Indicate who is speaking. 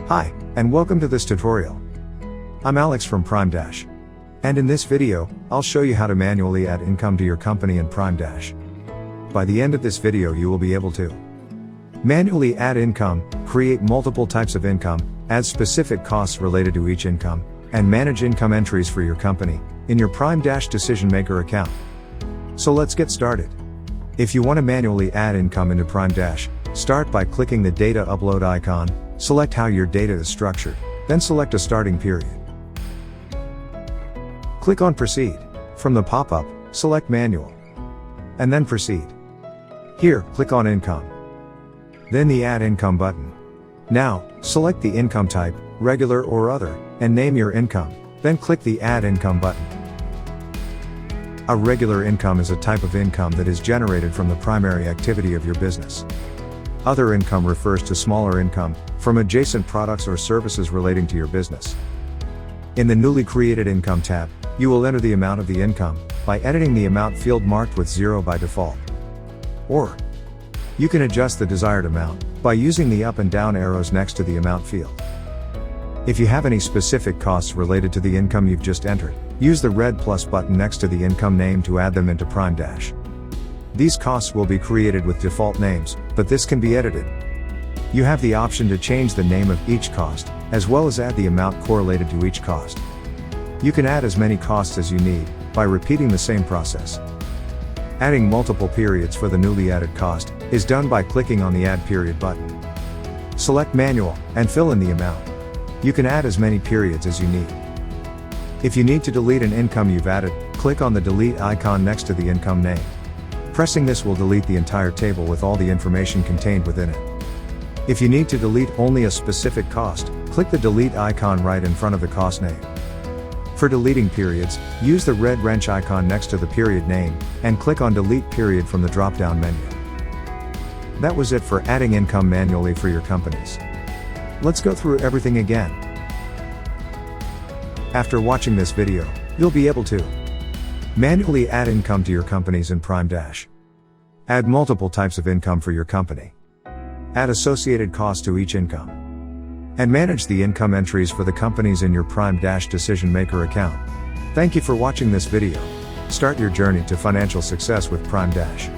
Speaker 1: Hi, and welcome to this tutorial. I'm Alex from Prime Dash. And in this video, I'll show you how to manually add income to your company in Prime Dash. By the end of this video you will be able to manually add income, create multiple types of income, add specific costs related to each income, and manage income entries for your company in your Prime Dash Decision Maker account. So let's get started. If you want to manually add income into Prime Dash, start by clicking the data upload icon, select how your data is structured, then select a starting period. Click on Proceed. From the pop-up, select Manual. And then Proceed. Here, click on Income. Then the Add Income button. Now, select the income type, regular or other, and name your income, then click the Add Income button. A regular income is a type of income that is generated from the primary activity of your business. Other income refers to smaller income from adjacent products or services relating to your business. In the newly created Income tab, you will enter the amount of the income by editing the amount field marked with 0 by default. Or, you can adjust the desired amount by using the up and down arrows next to the amount field. If you have any specific costs related to the income you've just entered, use the red plus button next to the income name to add them into Prime Dash. These costs will be created with default names, but this can be edited. You have the option to change the name of each cost, as well as add the amount correlated to each cost. You can add as many costs as you need, by repeating the same process. Adding multiple periods for the newly added cost, is done by clicking on the Add Period button. Select Manual, and fill in the amount. You can add as many periods as you need. If you need to delete an income you've added, click on the Delete icon next to the income name. Pressing this will delete the entire table with all the information contained within it. If you need to delete only a specific cost, click the Delete icon right in front of the cost name. For deleting periods, use the red wrench icon next to the period name, and click on Delete Period from the drop-down menu. That was it for adding income manually for your companies. Let's go through everything again. After watching this video, you'll be able to manually add income to your companies in Prime Dash. Add multiple types of income for your company. Add associated costs to each income. And manage the income entries for the companies in your Prime Dash Decision Maker account. Thank you for watching this video. Start your journey to financial success with Prime Dash.